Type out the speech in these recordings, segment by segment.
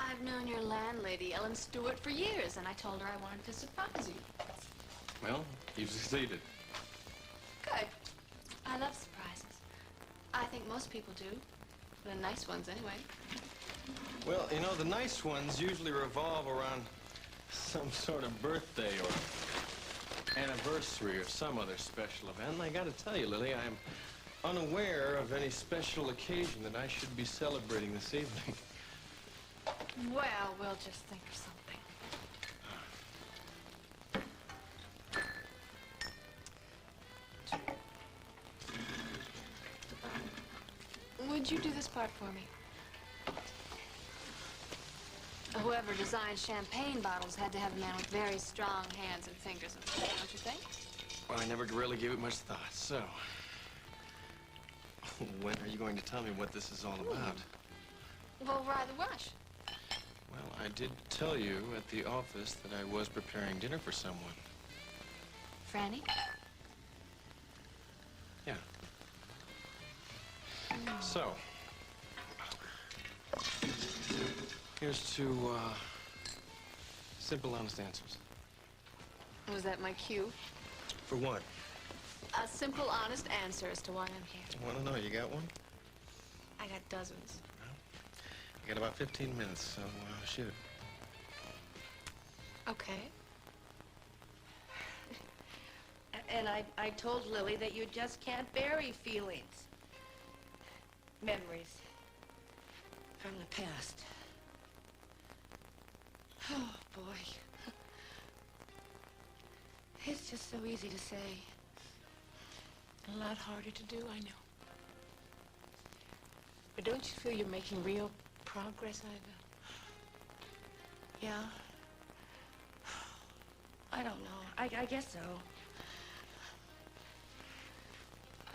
I've known your landlady, Ellen Stewart, for years, and I told her I wanted to surprise you. Well, you've succeeded. Good. I love surprises. I think most people do. The nice ones, anyway. Well, you know, the nice ones usually revolve around some sort of birthday or anniversary or some other special event. And I gotta tell you, Lily, I'm unaware of any special occasion that I should be celebrating this evening. Well, we'll just think of something. Would you do this part for me? Whoever designed champagne bottles had to have a man with very strong hands and fingers, don't you think? Well, I never really gave it much thought, so... When are you going to tell me what this is all about? Well, why the rush? Well, I did tell you at the office that I was preparing dinner for someone. Franny? Yeah. So, here's to, simple, honest answers. Was that my cue? For what? A simple, honest answer as to why I'm here. I want to know, you got one? I got dozens. Well, you got about 15 minutes, so shoot. Okay. And I told Lily that you just can't bury feelings. Memories from the past. Oh, boy. It's just so easy to say. A lot harder to do, I know. But don't you feel you're making real progress, Iva? Yeah? I don't know. I guess so.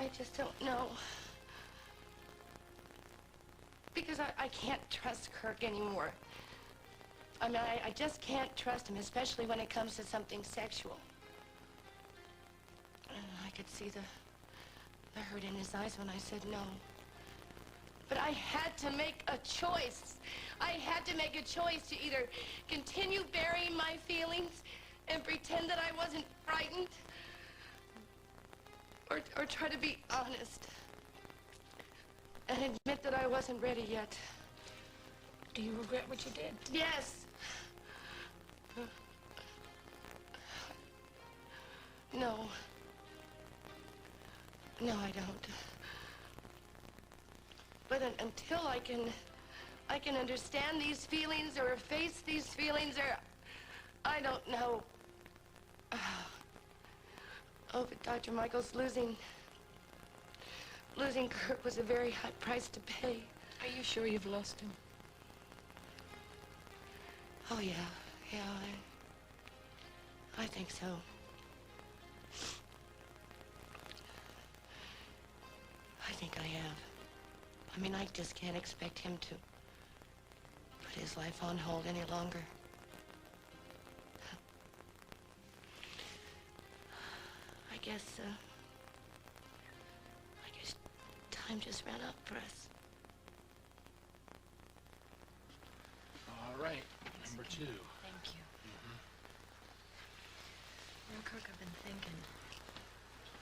I just don't know. Because I can't trust Kirk anymore. I mean, I just can't trust him, especially when it comes to something sexual. I could see the hurt in his eyes when I said no. But I had to make a choice. I had to make a choice to either continue burying my feelings and pretend that I wasn't frightened, or try to be honest and admit that I wasn't ready yet. Do you regret what you did? Yes. No. No, I don't. But until I can understand these feelings or face these feelings or I don't know. Oh, but Dr. Michaels, losing Kirk was a very high price to pay. Are you sure you've lost him? Oh, yeah. Yeah, I think so. I think I have. I mean, I just can't expect him to put his life on hold any longer. I guess time just ran up for us. All right, number 2. Thank you. You know, Kirk, I've been thinking.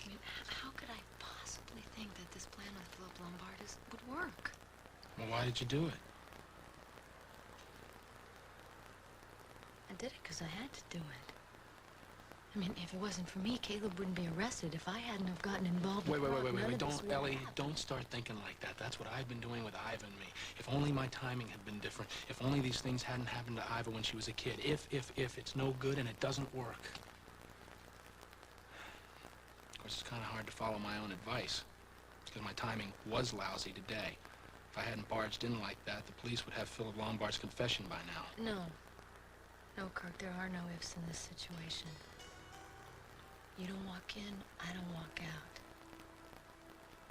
I mean, how could I possibly think that this plan with Philip Lombard would work? Well, why did you do it? I did it because I had to do it. I mean, if it wasn't for me, Caleb wouldn't be arrested. If I hadn't have gotten involved with Wait. Don't, Ellie, don't start thinking like that. That's what I've been doing with Iva and me. If only my timing had been different. If only these things hadn't happened to Iva when she was a kid. If it's no good and it doesn't work. Of course, it's kind of hard to follow my own advice. Because my timing was lousy today. If I hadn't barged in like that, the police would have Philip Lombard's confession by now. No. No, Kirk, there are no ifs in this situation. You don't walk in, I don't walk out.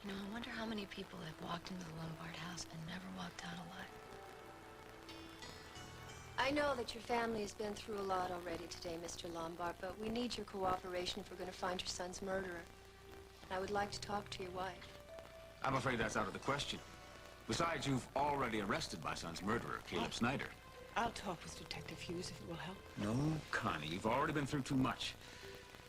You know, I wonder how many people have walked into the Lombard house and never walked out alive. I know that your family has been through a lot already today, Mr. Lombard, but we need your cooperation if we're going to find your son's murderer. And I would like to talk to your wife. I'm afraid that's out of the question. Besides, you've already arrested my son's murderer, Caleb Snyder. I'll talk with Detective Hughes if it will help. No, Connie, you've already been through too much.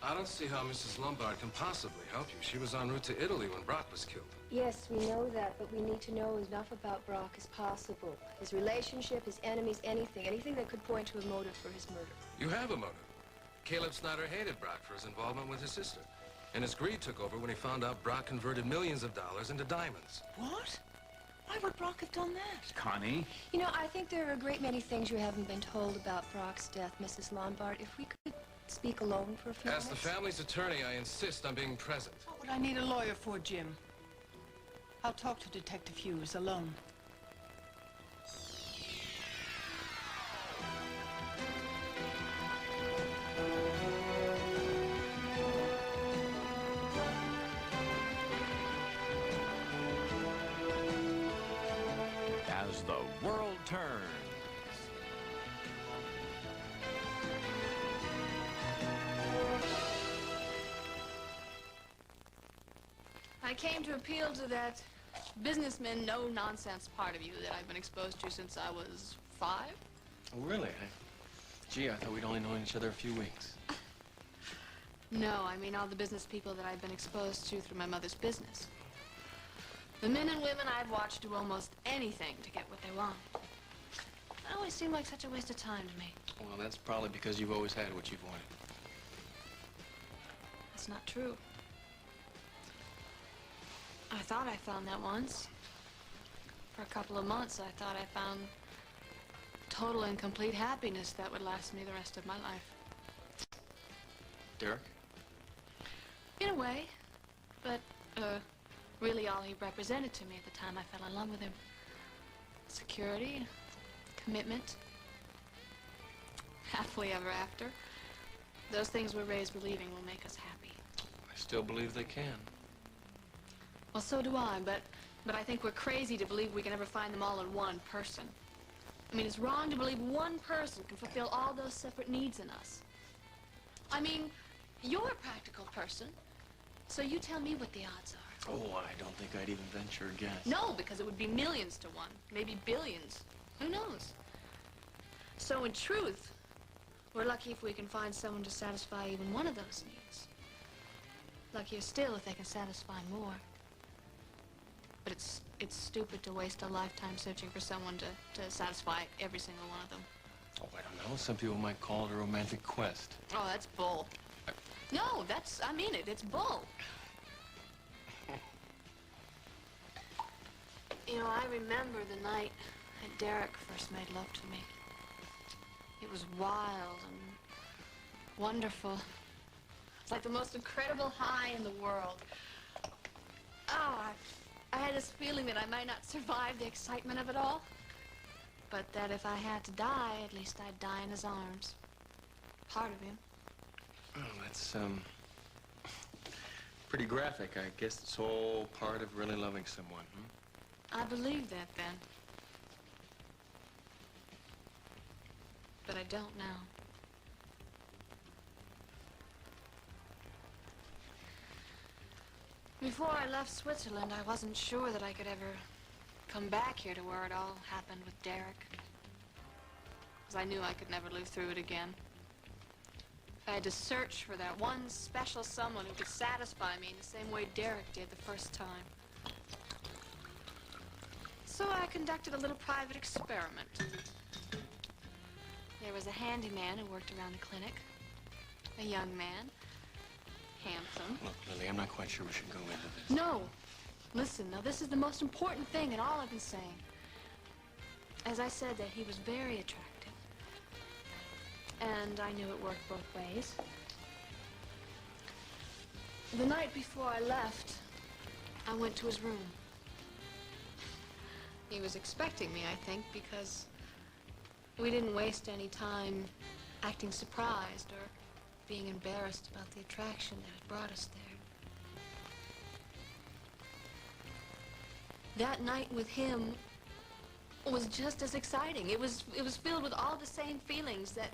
I don't see how Mrs. Lombard can possibly help you. She was en route to Italy when Brock was killed. Yes, we know that, but we need to know enough about Brock as possible. His relationship, his enemies, anything that could point to a motive for his murder. You have a motive. Caleb Snyder hated Brock for his involvement with his sister. And his greed took over when he found out Brock converted millions of dollars into diamonds. What? Why would Brock have done that? Connie? You know, I think there are a great many things you haven't been told about Brock's death, Mrs. Lombard. If we could speak alone for a few As minutes. the family's attorney, I insist on being present. What would I need a lawyer for, Jim? I'll talk to Detective Hughes alone. As the world turns. I came to appeal to that businessman, no-nonsense part of you that I've been exposed to since I was 5. Oh, really? Gee, I thought we'd only known each other a few weeks. No, I mean all the business people that I've been exposed to through my mother's business. The men and women I've watched do almost anything to get what they want. It always seemed like such a waste of time to me. Well, that's probably because you've always had what you've wanted. That's not true. I thought I found that once. For a couple of months, I thought I found total and complete happiness that would last me the rest of my life. Derek? In a way. But, really all he represented to me at the time I fell in love with him. Security, commitment, happily ever after. Those things we're raised believing will make us happy. I still believe they can. Well, so do I, but I think we're crazy to believe we can ever find them all in one person. I mean, it's wrong to believe one person can fulfill all those separate needs in us. I mean, you're a practical person, so you tell me what the odds are. Oh, I don't think I'd even venture a guess. No, because it would be millions to one, maybe billions. Who knows? So in truth, we're lucky if we can find someone to satisfy even one of those needs. Luckier still if they can satisfy more. But it's stupid to waste a lifetime searching for someone to satisfy every single one of them. Oh, I don't know. Some people might call it a romantic quest. Oh, that's bull. No, I mean it. It's bull. You know, I remember the night that Derek first made love to me. It was wild and wonderful. It's like the most incredible high in the world. Oh, I had this feeling that I might not survive the excitement of it all. But that if I had to die, at least I'd die in his arms. Part of him. Oh, that's, pretty graphic. I guess it's all part of really loving someone, I believed that then. But I don't now. Before I left Switzerland, I wasn't sure that I could ever come back here to where it all happened with Derek. Because I knew I could never live through it again. I had to search for that one special someone who could satisfy me in the same way Derek did the first time. So I conducted a little private experiment. There was a handyman who worked around the clinic. A young man. Handsome. Look, Lily, I'm not quite sure we should go into this. No. Listen, now this is the most important thing in all I've been saying. As I said, that he was very attractive. And I knew it worked both ways. The night before I left, I went to his room. He was expecting me, I think, because we didn't waste any time acting surprised or being embarrassed about the attraction that had brought us there. That night with him was just as exciting. It was filled with all the same feelings that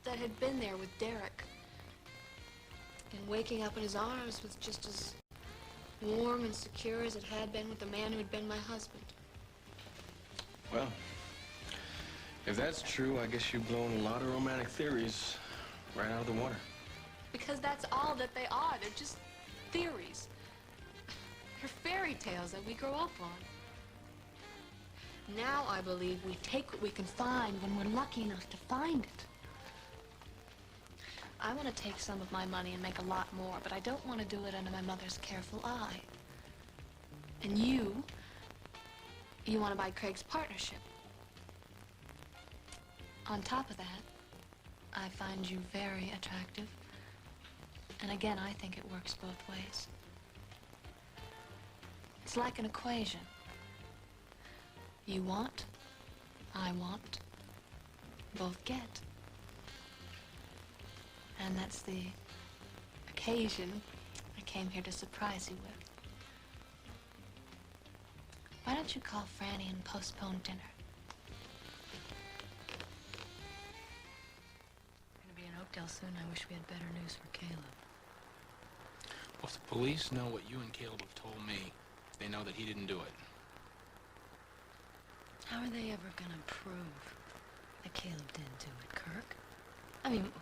had been there with Derek. And waking up in his arms was just as warm and secure as it had been with the man who had been my husband. Well, If that's true, I guess you've blown a lot of romantic theories right out of the water. Because that's all that they are. They're just theories. They're fairy tales that we grow up on. Now I believe we take what we can find when we're lucky enough to find it. I want to take some of my money and make a lot more, but I don't want to do it under my mother's careful eye. And you want to buy Craig's partnership. On top of that, I find you very attractive. And again, I think it works both ways. It's like an equation. You want, I want, both get. And that's the occasion I came here to surprise you with. Why don't you call Franny and postpone dinner? We're gonna be in Oakdale soon. I wish we had better news for Caleb. Well, if the police know what you and Caleb have told me, they know that he didn't do it. How are they ever gonna prove that Caleb didn't do it, Kirk? I mean,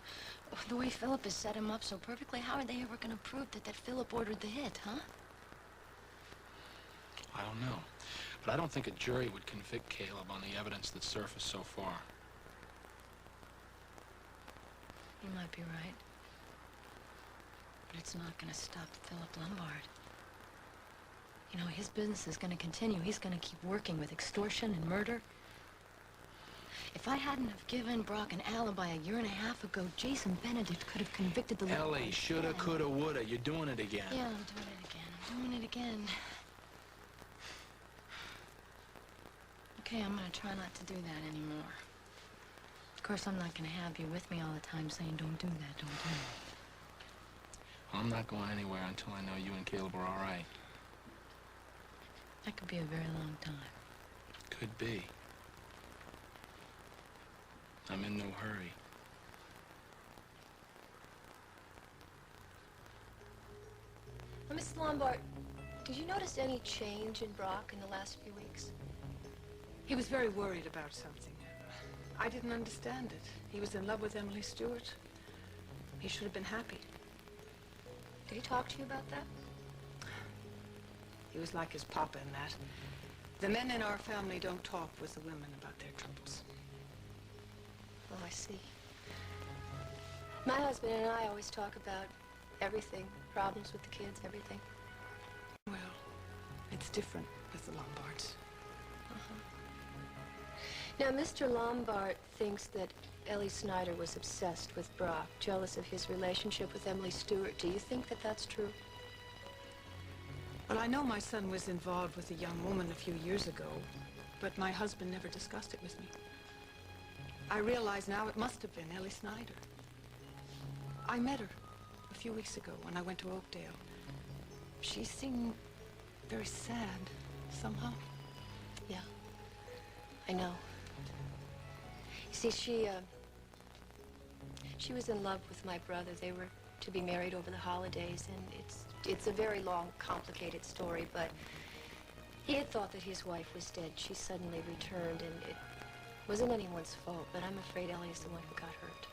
the way Philip has set him up so perfectly, how are they ever gonna prove that Philip ordered the hit, huh? I don't know. But I don't think a jury would convict Caleb on the evidence that's surfaced so far. You might be right. But it's not gonna stop Philip Lombard. You know, his business is gonna continue. He's gonna keep working with extortion and murder. If I hadn't have given Brock an alibi a year and a half ago, Jason Benedict could have convicted the Ellie, shoulda, coulda, woulda. You're doing it again. Yeah, I'm doing it again. I'm doing it again. Okay, I'm gonna try not to do that anymore. Of course, I'm not gonna have you with me all the time saying, don't do that, don't do that. I'm not going anywhere until I know you and Caleb are all right. That could be a very long time. Could be. I'm in no hurry. Miss Lombard, did you notice any change in Brock in the last few weeks? He was very worried about something. I didn't understand it. He was in love with Emily Stewart. He should have been happy. Did he talk to you about that? He was like his papa in that. The men in our family don't talk with the women about their troubles. Oh, I see. My husband and I always talk about everything. Problems with the kids, everything. Well, it's different with the Lombards. Now, Mr. Lombard thinks that Ellie Snyder was obsessed with Brock, jealous of his relationship with Emily Stewart. Do you think that that's true? Well, I know my son was involved with a young woman a few years ago, but my husband never discussed it with me. I realize now it must have been Ellie Snyder. I met her a few weeks ago when I went to Oakdale. She seemed very sad, somehow. Yeah, I know. You see, she was in love with my brother. They were to be married over the holidays, and it's a very long, complicated story, but he had thought that his wife was dead. She suddenly returned, and it wasn't anyone's fault, but I'm afraid Ellie's the one who got hurt.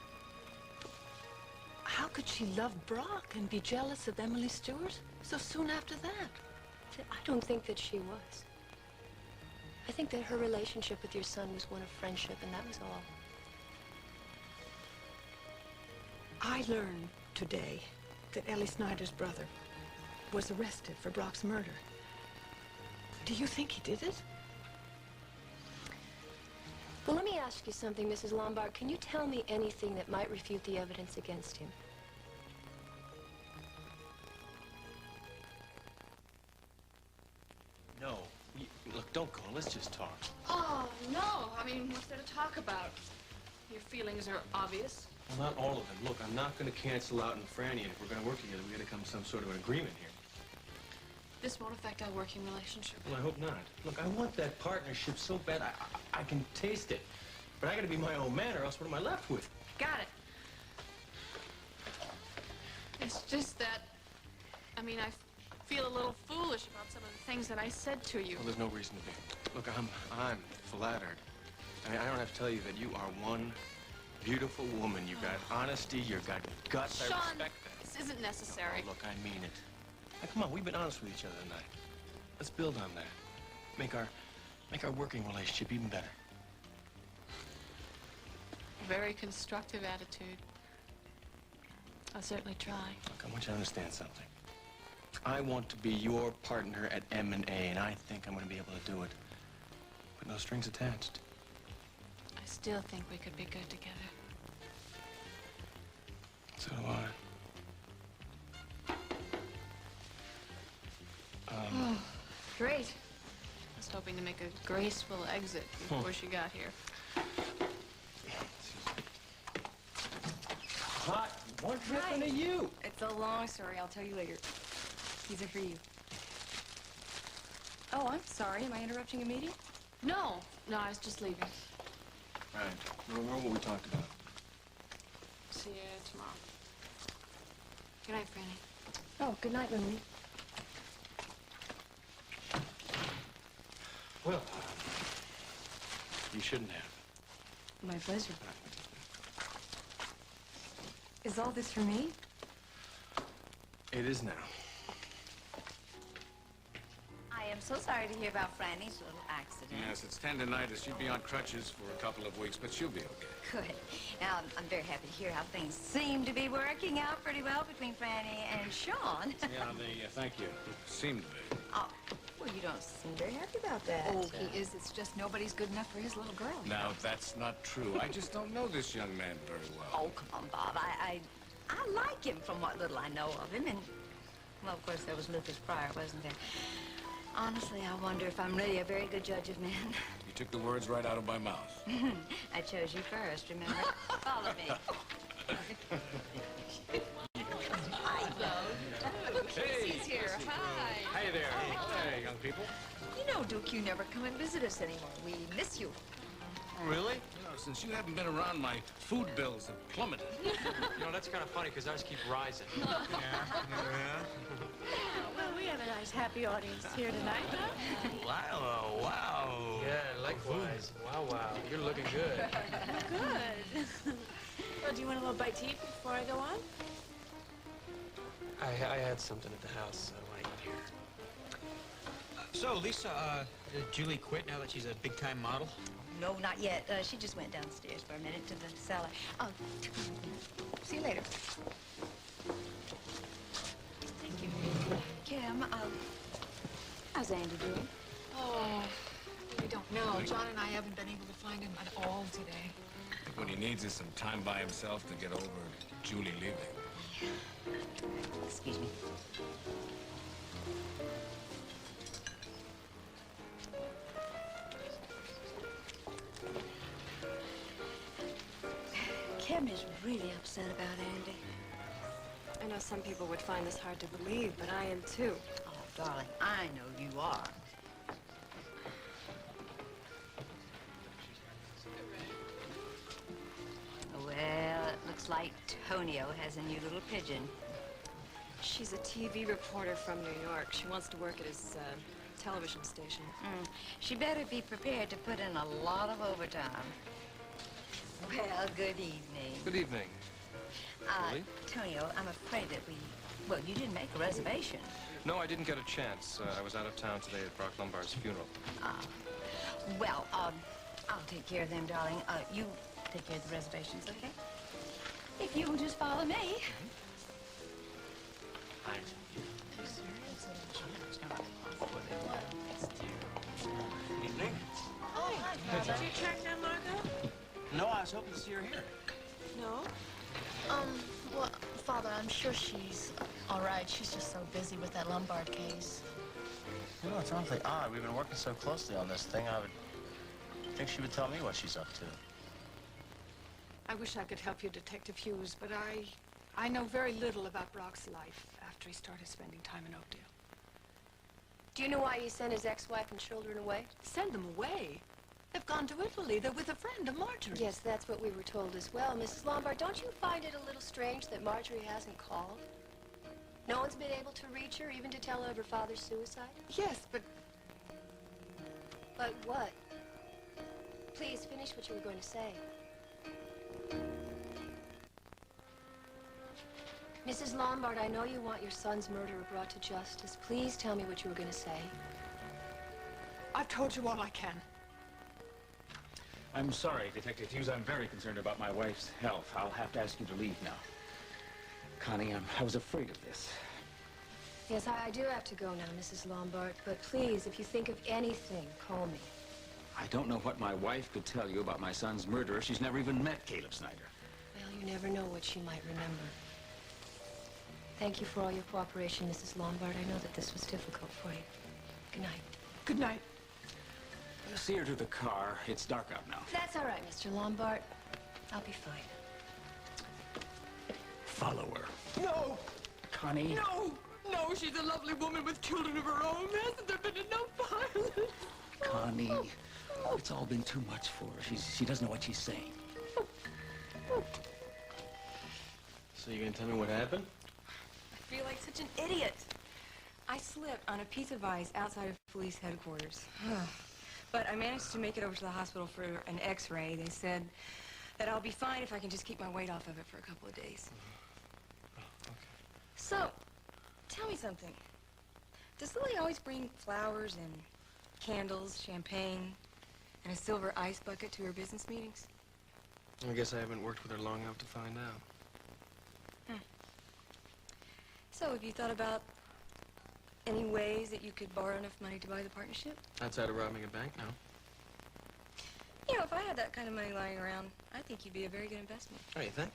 How could she love Brock and be jealous of Emily Stewart so soon after that? I don't think that she was. I think that her relationship with your son was one of friendship, and that was all. I learned today that Ellie Snyder's brother was arrested for Brock's murder. Do you think he did it? Well, let me ask you something, Mrs. Lombard. Can you tell me anything that might refute the evidence against him? No. Look, don't go. Let's just talk. Oh, no. I mean, what's there to talk about? Your feelings are obvious. Well, not all of them. Look, I'm not going to cancel out on Franny, and if we're going to work together, we got to come to some sort of an agreement here. This won't affect our working relationship. Well, I hope not. Look, I want that partnership so bad. I can taste it. But I got to be my own man, or else what am I left with? Got it. It's just that, I mean, I feel a little foolish about some of the things that I said to you. Well, there's no reason to be. Look, I'm flattered. I mean, I don't have to tell you that you are one beautiful woman. You got honesty, you got guts. Sean, I respect that. this isn't necessary. Oh, look, I mean it. Now, come on, we've been honest with each other tonight. Let's build on that. Make our working relationship even better. Very constructive attitude. I'll certainly try. Look, I want you to understand something. I want to be your partner at M&A, and I think I'm going to be able to do it. With no strings attached. I still think we could be good together. So do I. Great. I was hoping to make a graceful exit before she got here. Hot. What happened to you? It's a long story. I'll tell you later. These are for you. Oh, I'm sorry. Am I interrupting a meeting? No, I was just leaving. Right. Remember what we talked about. See you tomorrow. Good night, Franny. Oh, good night, Lily. Well, you shouldn't have. My pleasure. Is all this for me? It is now. I am so sorry to hear about Franny's little accident. Yes, it's tendonitis. She'll be on crutches for a couple of weeks, but she'll be okay. Good. Now, I'm very happy to hear how things seem to be working out pretty well between Franny and Sean. Yeah, thank you. Seem to be. Oh, well, you don't seem very happy about that. Oh, he is. It's just nobody's good enough for his little girl. Now, that's not true. I just don't know this young man very well. Oh, come on, Bob. I like him from what little I know of him. And, well, of course, there was Lucas Pryor, wasn't there? Honestly, I wonder if I'm really a very good judge of men. You took the words right out of my mouth. I chose you first, remember? Follow me. Casey's here. Hi. Hey there. Hey, young people. You know, Duke, you never come and visit us anymore. We miss you. Really? You know, since you haven't been around, my food bills have plummeted. You know, that's kind of funny because ours keep rising. Well, we have a nice, happy audience here tonight, huh? Wow, wow. Yeah, likewise. Wow. You're looking good. Good. Well, do you want a little bite to eat before I go on? I had something at the house when I got here. So, Lisa, did Julie quit now that she's a big-time model? No, not yet. She just went downstairs for a minute to the cellar. Oh, see you later. Thank you. Kim, how's Andy doing? Oh, we don't know. John and I haven't been able to find him at all today. I think what he needs is some time by himself to get over Julie leaving. Excuse me. Kim is really upset about Andy. I know some people would find this hard to believe, but I am too. Oh, darling, I know you are. Well, it looks like Tonio has a new little pigeon. She's a TV reporter from New York. She wants to work at his television station. She better be prepared to put in a lot of overtime. Well, good evening. Good evening. Julie? Tonio, I'm afraid that well, you didn't make a reservation. No, I didn't get a chance. I was out of town today at Brock Lombard's funeral. Well, I'll take care of them, darling. You take care of the reservations, okay? If you will just follow me. Evening. Hi. Did you track down Margot? No, I was hoping to see her here. No. Well, Father, I'm sure she's all right. She's just so busy with that Lombard case. You know, it's awfully odd. We've been working so closely on this thing. I would think she would tell me what she's up to. I wish I could help you, Detective Hughes, but I know very little about Brock's life after he started spending time in Oakdale. Do you know why he sent his ex-wife and children away? Send them away? They've gone to Italy. They're with a friend of Marjorie's. Yes, that's what we were told as well. Mrs. Lombard, don't you find it a little strange that Marjorie hasn't called? No one's been able to reach her, even to tell her of her father's suicide? Yes, but But what? Please, finish what you were going to say. Mrs. Lombard, I know you want your son's murderer brought to justice. Please tell me what you were going to say. I've told you all I can. I'm sorry, Detective Hughes. I'm very concerned about my wife's health. I'll have to ask you to leave now. Connie, I was afraid of this. Yes, I do have to go now, Mrs. Lombard. But please, if you think of anything, call me. I don't know what my wife could tell you about my son's murderer. She's never even met Caleb Snyder. Well, you never know what she might remember. Thank you for all your cooperation, Mrs. Lombard. I know that this was difficult for you. Good night. Good night. See her to the car. It's dark out now. That's all right, Mr. Lombard. I'll be fine. Follow her. No! Connie? No! No, she's a lovely woman with children of her own. Hasn't there been enough violence? Connie, it's all been too much for her. She doesn't know what she's saying. So you gonna tell me what happened? I feel like such an idiot. I slipped on a piece of ice outside of police headquarters. But I managed to make it over to the hospital for an x-ray. They said that I'll be fine if I can just keep my weight off of it for a couple of days. Okay. So, tell me something. Does Lily always bring flowers and candles, champagne, and a silver ice bucket to her business meetings? I guess I haven't worked with her long enough to find out. So, have you thought about any ways that you could borrow enough money to buy the partnership? Outside of robbing a bank, no. You know, if I had that kind of money lying around, I think you'd be a very good investment. Oh, you think?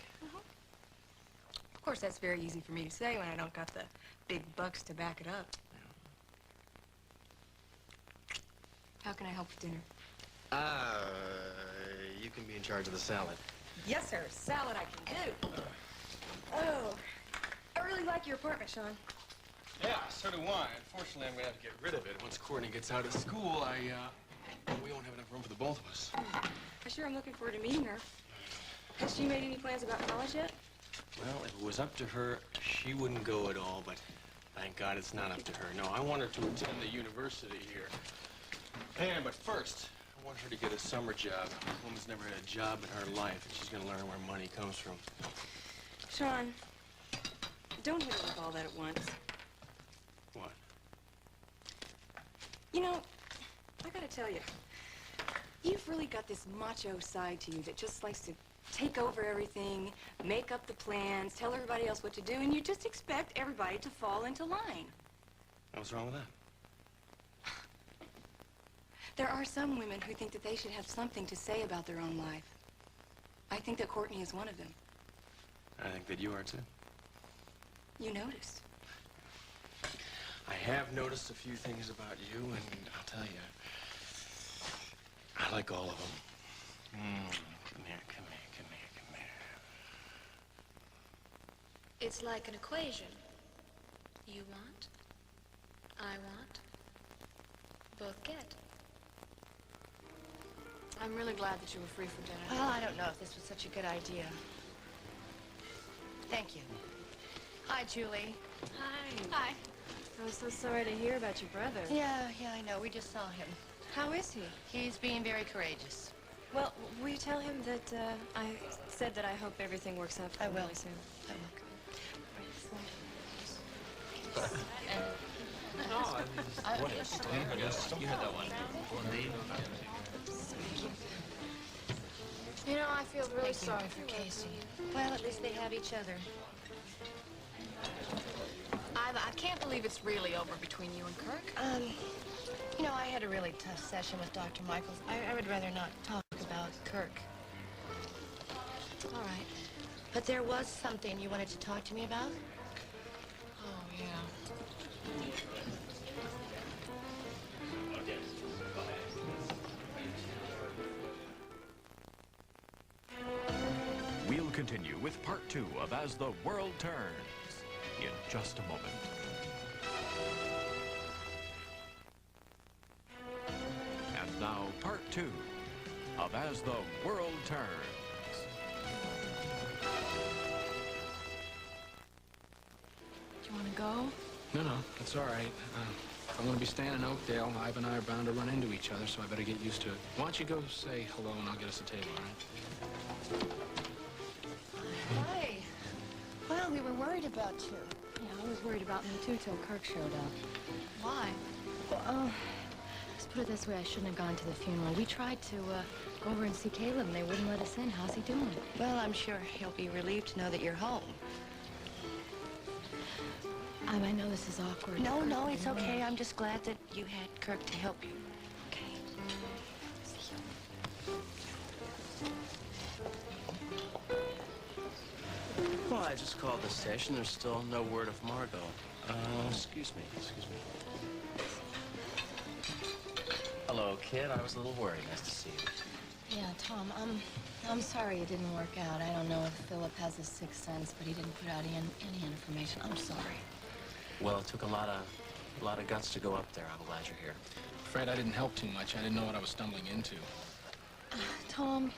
Of course, that's very easy for me to say when I don't got the big bucks to back it up. How can I help with dinner? You can be in charge of the salad. Yes, sir. Salad I can do. Oh, I really like your apartment, Sean. Yeah, so do I. Unfortunately, I'm gonna have to get rid of it. Once Courtney gets out of school, we won't have enough room for the both of us. I sure am looking forward to meeting her. Has she made any plans about college yet? Well, if it was up to her, she wouldn't go at all, but thank God it's not up to her. No, I want her to attend the university here. But first, I want her to get a summer job. This woman's never had a job in her life, and she's gonna learn where money comes from. Sean, don't hit her with all that at once. What? You know, I gotta tell you, you've really got this macho side to you that just likes to take over everything, make up the plans, tell everybody else what to do, and you just expect everybody to fall into line. What's wrong with that? There are some women who think that they should have something to say about their own life. I think that Courtney is one of them. I think that you are, too. You noticed. I have noticed a few things about you, and I'll tell you, I like all of them. Come here, come here, come here, come here. It's like an equation. You want, I want, both get. I'm really glad that you were free for dinner. Well, I don't know if this was such a good idea. Thank you. Hi, Julie. Hi. Hi. I was so sorry to hear about your brother. Yeah, I know. We just saw him. How is he? He's being very courageous. Well, will you tell him that I said that I hope everything works out for him really soon? I will. You heard that one. You know, I feel really sorry for Casey. Well, at least they have each other. I can't believe it's really over between you and Kirk. You know, I had a really tough session with Dr. Michaels. I would rather not talk about Kirk. All right. But there was something you wanted to talk to me about? Oh, yeah. We'll continue with part 2 of As the World Turns in just a moment. And now part 2 of As the World Turns. Do you want to go? No, that's all right. If I'm going to be staying in Oakdale, Ivan and I are bound to run into each other, so I better get used to it. Why don't you go say hello and I'll get us a table, all right? Hi. Well, we were worried about you. Yeah, I was worried about me too till Kirk showed up. Why? Well, let's put it this way, I shouldn't have gone to the funeral. We tried to go over and see Caleb and they wouldn't let us in. How's he doing? Well, I'm sure he'll be relieved to know that you're home. I know this is awkward. No, Kirk, no, I it's know. okay. I'm just glad that you had Kirk to help you. Well, I just called the station. There's still no word of Margot. Excuse me. Hello, kid. I was a little worried. Nice to see you. Yeah, Tom, I'm sorry it didn't work out. I don't know if Philip has a sixth sense, but he didn't put out any information. I'm sorry. Well, it took a lot of guts to go up there. I'm glad you're here. Afraid I didn't help too much. I didn't know what I was stumbling into. Tom,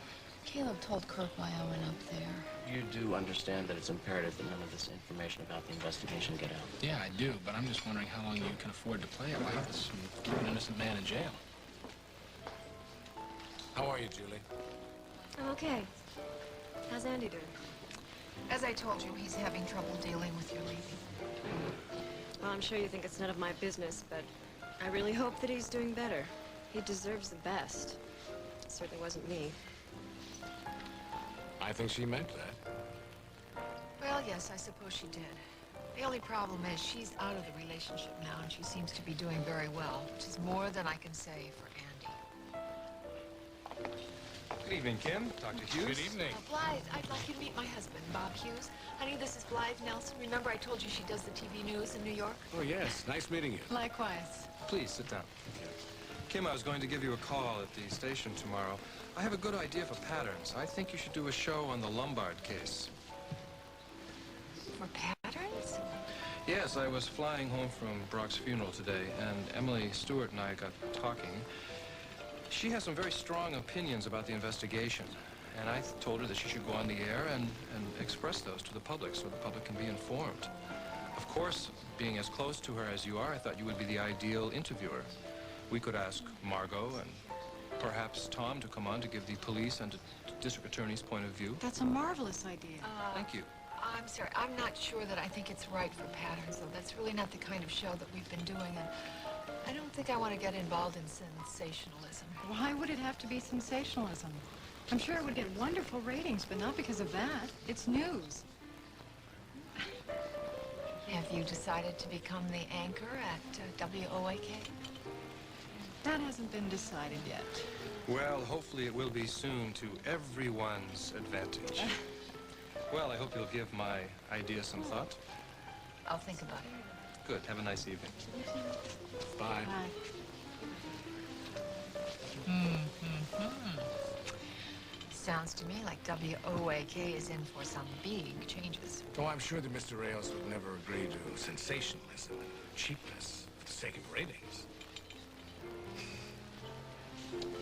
Caleb told Kirk why I went up there. You do understand that it's imperative that none of this information about the investigation get out. Yeah, I do, but I'm just wondering how long you can afford to play it like this and keep an innocent man in jail. How are you, Julie? I'm okay. How's Andy doing? As I told you, he's having trouble dealing with your leaving. Well, I'm sure you think it's none of my business, but I really hope that he's doing better. He deserves the best. It certainly wasn't me. I think she meant that. Well, yes, I suppose she did. The only problem is she's out of the relationship now, and she seems to be doing very well, which is more than I can say for Andy. Good evening, Kim. Dr. Hughes. Good evening. Blythe, I'd like you to meet my husband, Bob Hughes. Honey, this is Blythe Nelson. Remember I told you she does the TV news in New York? Oh, yes. Nice meeting you. Likewise. Please, sit down. Thank you. Kim, I was going to give you a call at the station tomorrow. I have a good idea for patterns. I think you should do a show on the Lombard case. For patterns? Yes, I was flying home from Brock's funeral today, and Emily Stewart and I got talking. She has some very strong opinions about the investigation, and I told her that she should go on the air and express those to the public so the public can be informed. Of course, being as close to her as you are, I thought you would be the ideal interviewer. We could ask Margot and perhaps Tom to come on to give the police and the district attorney's point of view. That's a marvelous idea. Thank you. I'm sorry, I'm not sure that I think it's right for patterns, though. That's really not the kind of show that we've been doing, and I don't think I want to get involved in sensationalism. Why would it have to be sensationalism? I'm sure it would get wonderful ratings, but not because of that. It's news. Have you decided to become the anchor at WOAK? That hasn't been decided yet. Well, hopefully it will be soon to everyone's advantage. Well, I hope you'll give my idea some thought. I'll think about it. Good. Have a nice evening. Bye. Sounds to me like WOAK is in for some big changes. Oh, I'm sure that Mr. Reyes would never agree to sensationalism and cheapness for the sake of ratings.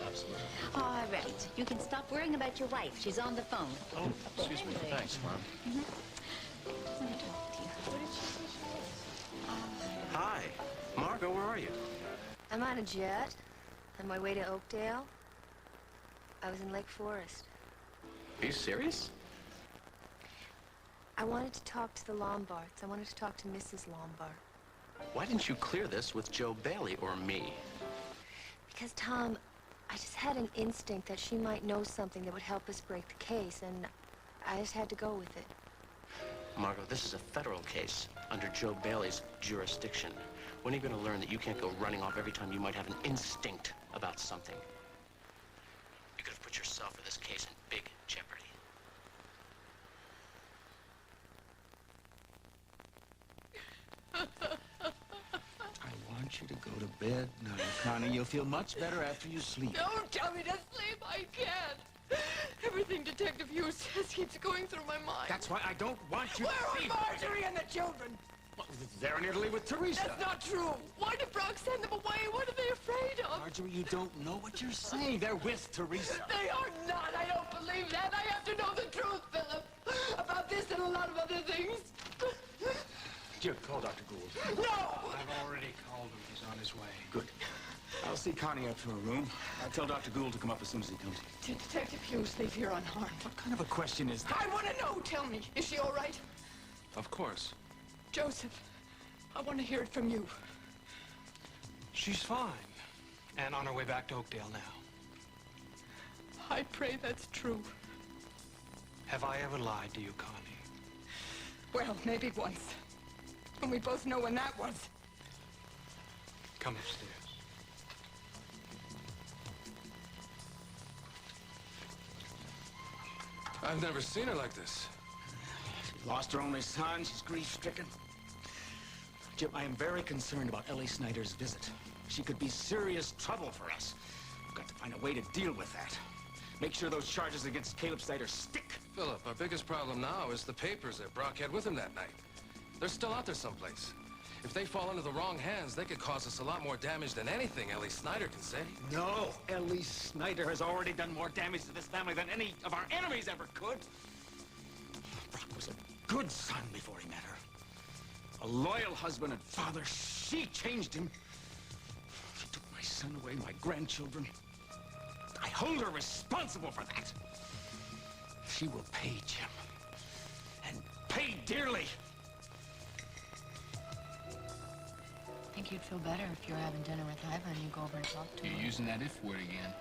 Absolutely. All right. You can stop worrying about your wife. She's on the phone. Oh, excuse me. Thanks, Mom. Let me talk to you. What did she say she was? Hi. Margot, where are you? I'm on a jet on my way to Oakdale. I was in Lake Forest. Are you serious? I wanted to talk to the Lombards. I wanted to talk to Mrs. Lombard. Why didn't you clear this with Joe Bailey or me? Because, Tom, I just had an instinct that she might know something that would help us break the case, and I just had to go with it. Margot, this is a federal case under Joe Bailey's jurisdiction. When are you going to learn that you can't go running off every time you might have an instinct about something? You could have put yourself or this case in big jeopardy. I want you to go to bed now, Connie. You'll feel much better after you sleep. Don't tell me to sleep. I can't. Everything Detective Hughes says keeps going through my mind. That's why I don't want you Where to are see Marjorie and the children? Well, they're in Italy with Teresa. That's not true. Why did Brock send them away? What are they afraid of? Marjorie, you don't know what you're saying. They're with Teresa. They are not. I don't believe that. I have to know the truth, Philip, about this and a lot of other things. Here, call Dr. Gould. No! I've already called him. He's on his way. Good. I'll see Connie up to her room. I'll tell Dr. Gould to come up as soon as he comes. Detective Hughes, leave here unharmed. What kind of a question is that? I want to know. Tell me, is she all right? Of course. Joseph, I want to hear it from you. She's fine. And on her way back to Oakdale now. I pray that's true. Have I ever lied to you, Connie? Well, maybe once. And we both know when that was. Come upstairs. I've never seen her like this. She lost her only son. She's grief-stricken. Jim, I am very concerned about Ellie Snyder's visit. She could be serious trouble for us. We've got to find a way to deal with that. Make sure those charges against Caleb Snyder stick. Philip, our biggest problem now is the papers that Brock had with him that night. They're still out there someplace. If they fall into the wrong hands, they could cause us a lot more damage than anything Ellie Snyder can say. No, Ellie Snyder has already done more damage to this family than any of our enemies ever could. Brock was a good son before he met her. A loyal husband and father. She changed him. She took my son away, my grandchildren. I hold her responsible for that. She will pay, Jim. And pay dearly. I think you'd feel better if you were having dinner with Iva and you go over and talk to her. You're using that if word again.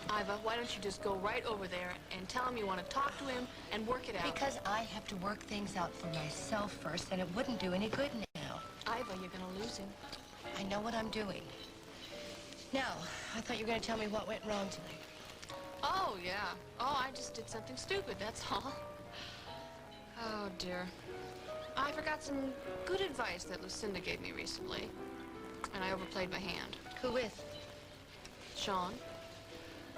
Iva, why don't you just go right over there and tell him you want to talk to him and work it out? Because I have to work things out for myself first, and it wouldn't do any good now. Iva, you're going to lose him. I know what I'm doing. Now, I thought you were going to tell me what went wrong tonight. Oh, yeah. Oh, I just did something stupid, that's all. Oh, dear. I forgot some good advice that Lucinda gave me recently, and I overplayed my hand. Who with? Sean.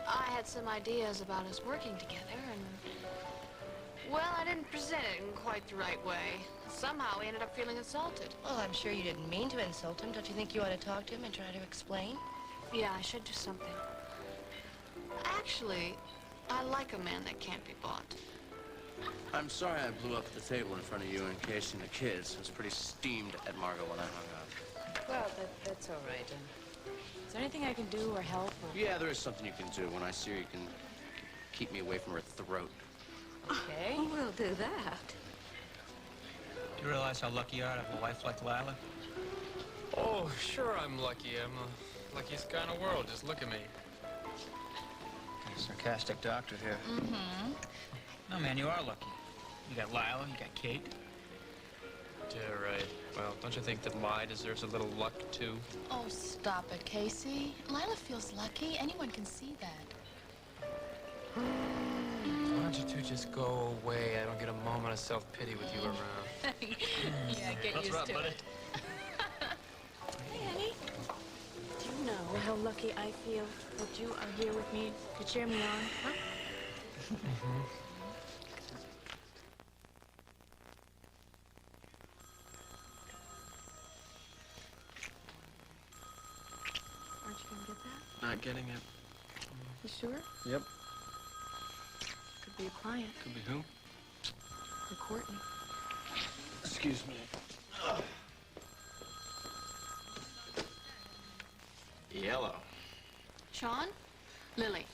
I had some ideas about us working together, and... well, I didn't present it in quite the right way. Somehow, we ended up feeling insulted. Well, I'm sure you didn't mean to insult him. Don't you think you ought to talk to him and try to explain? Yeah, I should do something. Actually, I like a man that can't be bought. I'm sorry I blew up the table in front of you and Casey and the kids. I was pretty steamed at Margot when I hung up. Well, that's all right. Is there anything I can do or help? Or... Yeah, there is something you can do. When I see her, you can keep me away from her throat. Okay. We'll do that. Do you realize how lucky you are to have a wife like Lila? Oh, sure I'm lucky. I'm the luckiest guy in the world. Just look at me. Kind of sarcastic doctor here. Mm-hmm. No, man, you are lucky. You got Lila, you got Kate. Yeah, right. Well, don't you think that Lila deserves a little luck, too? Oh, stop it, Casey. Lila feels lucky. Anyone can see that. Why don't you two just go away? I don't get a moment of self-pity with you around. Yeah, get used to it. Hey, honey. Do you know how lucky I feel that you are here with me to cheer me on, huh? Mm-hmm. Aren't you gonna get that? Not getting it. You sure? Yep. Could be a client. Could be who? Or Courtney. Excuse me. Yellow. Sean? Lily.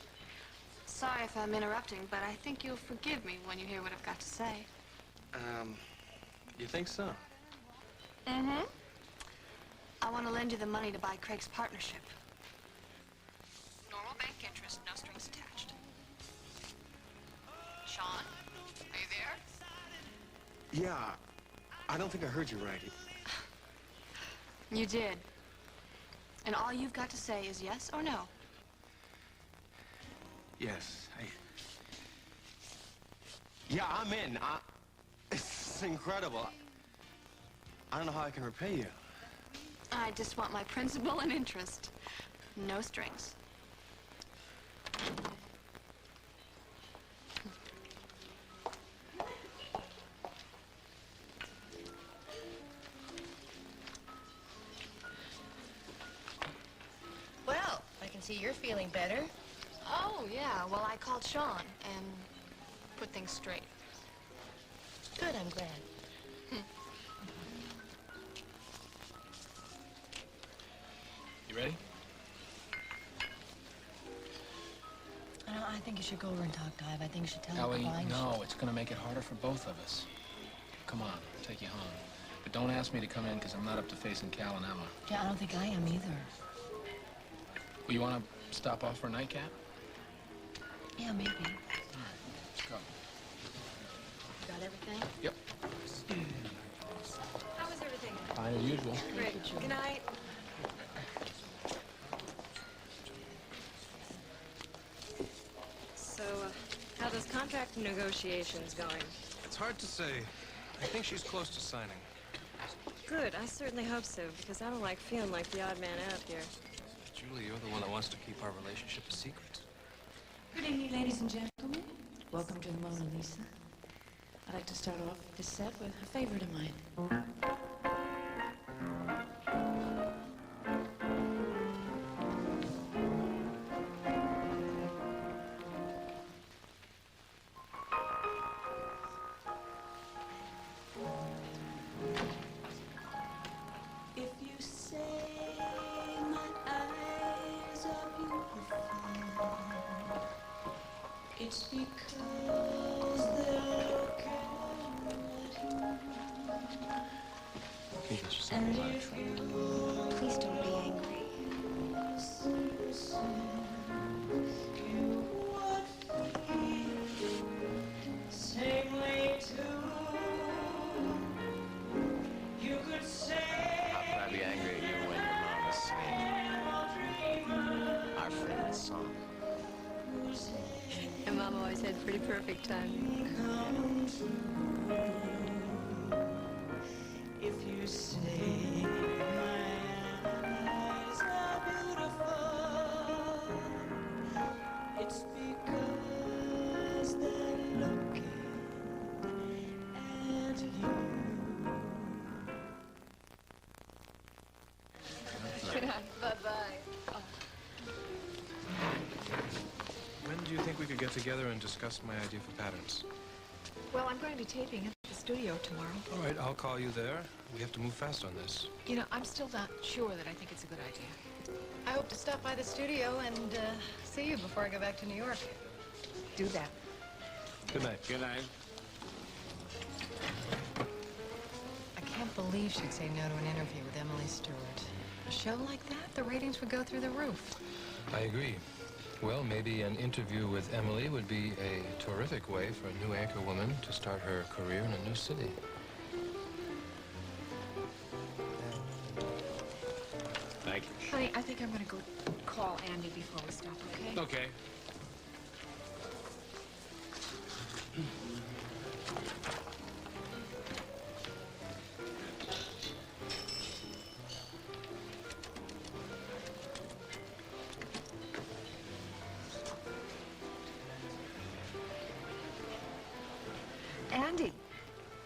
Sorry if I'm interrupting, but I think you'll forgive me when you hear what I've got to say. You think so? Mm-hmm. I want to lend you the money to buy Craig's partnership. Normal bank interest, no strings attached. Sean, are you there? Yeah. I don't think I heard you right. You did. And all you've got to say is yes or no. Yes. Yeah, I'm in. It's incredible. I don't know how I can repay you. I just want my principal and interest. No strings. Well, I can see you're feeling better. Oh, yeah. Well, I called Sean and put things straight. Good, I'm glad. You ready? I think you should go over and talk to Ive. I think you should tell him Ellie, we're buying no, it's gonna make it harder for both of us. Come on, I'll take you home. But don't ask me to come in, because I'm not up to facing Cal and Emma. Yeah, I don't think I am either. Well, you wanna stop off for a nightcap? Yeah, maybe. All right, let's go. You got everything? Yep. How was everything? Fine as usual. Great. Good night. So, how those contract negotiations going? It's hard to say. I think she's close to signing. Good. I certainly hope so, because I don't like feeling like the odd man out here. Julie, you're the one that wants to keep our relationship a secret. Good evening, ladies and gentlemen. Welcome to the Mona Lisa. I'd like to start off this set with a favorite of mine. If you say my eyes are beautiful, it's because they're looking at you. And if you Please don't be angry. you would feel same way too. You could say How can I be angry at you when your mom is singing our favorite song? And Mom always had pretty perfect timing. if you say my eyes are beautiful, it's because they're looking at you. Bye-bye. When do you think we could get together and discuss my idea for patterns? Well, I'm going to be taping at the studio tomorrow. All right, I'll call you there. We have to move fast on this. You know, I'm still not sure that I think it's a good idea. I hope to stop by the studio and see you before I go back to New York. Do that. Good night. Good night. I can't believe she'd say no to an interview with Emily Stewart. A show like that, the ratings would go through the roof. I agree. Well, maybe an interview with Emily would be a terrific way for a new anchor woman to start her career in a new city. Thank you. Honey, I think I'm going to go call Andy before we stop, okay? Okay. Andy.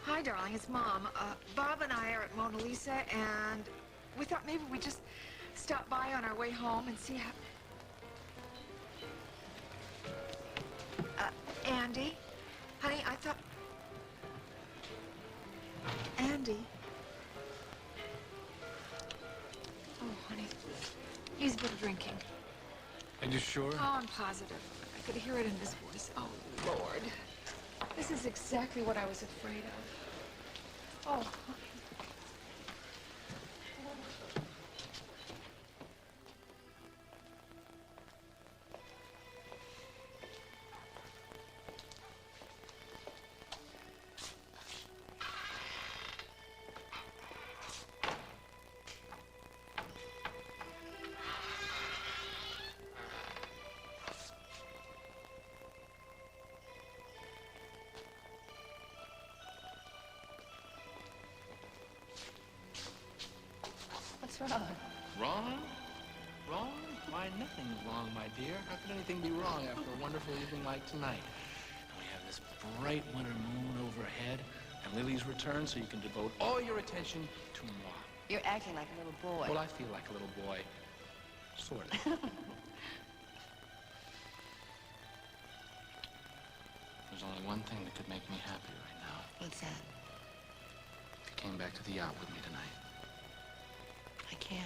Hi, darling. It's Mom. Bob and I are at Mona Lisa, and we thought maybe we'd just stop by on our way home and see how... Andy? Honey, I thought... Andy? Oh, honey. He's been drinking. Are you sure? Oh, I'm positive. I could hear it in his voice. Oh, Lord. This is exactly what I was afraid of. Oh, honey. What's wrong? Wrong? Wrong? Why, nothing's wrong, my dear. How could anything be wrong after a wonderful evening like tonight? And we have this bright winter moon overhead and Lily's return, so you can devote all your attention to moi. You're acting like a little boy. Well, I feel like a little boy. Sort of. There's only one thing that could make me happy right now. What's that? If you came back to the yacht with me tonight. I can't.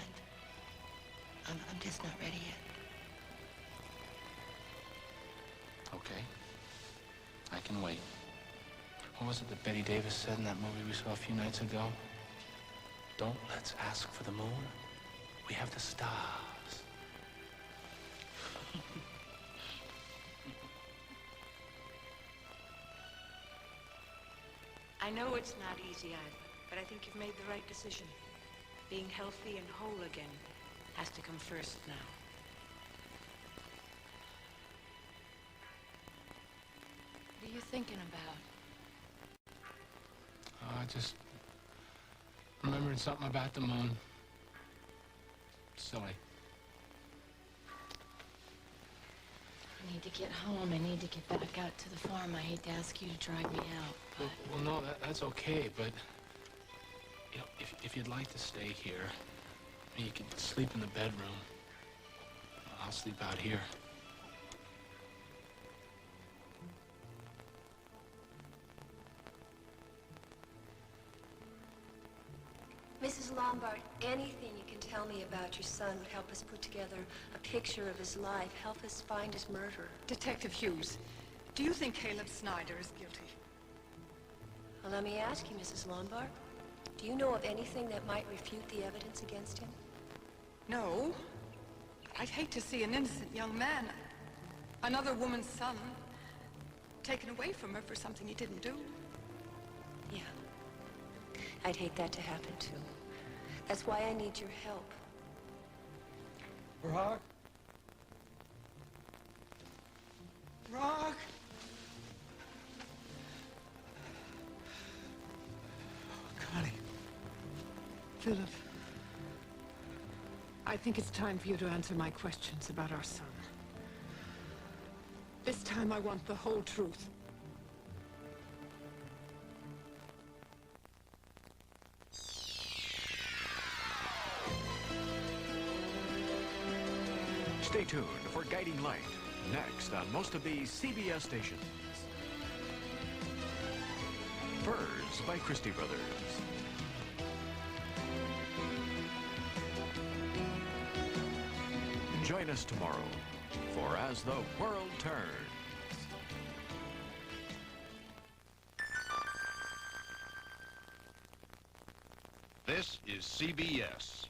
I'm just not ready yet. Okay. I can wait. What was it that Betty Davis said in that movie we saw a few nights ago? Don't let's ask for the moon. We have the stars. I know it's not easy, Ida, but I think you've made the right decision. Being healthy and whole again has to come first now. What are you thinking about? Just remembering something about the moon. Silly. I need to get home. I need to get back out to the farm. I hate to ask you to drive me out, but... Well, no, that's okay, but... You know, if you'd like to stay here, you can sleep in the bedroom. I'll sleep out here. Mrs. Lombard, anything you can tell me about your son would help us put together a picture of his life, help us find his murderer. Detective Hughes, do you think Caleb Snyder is guilty? Well, let me ask you, Mrs. Lombard. Do you know of anything that might refute the evidence against him? No. I'd hate to see an innocent young man, another woman's son, taken away from her for something he didn't do. Yeah. I'd hate that to happen, too. That's why I need your help. Brock? Brock? Connie. Philip. I think it's time for you to answer my questions about our son. This time I want the whole truth. Stay tuned for Guiding Light, next on most of these CBS stations. Furs by Christie Brothers. Join us tomorrow for As the World Turns. This is CBS.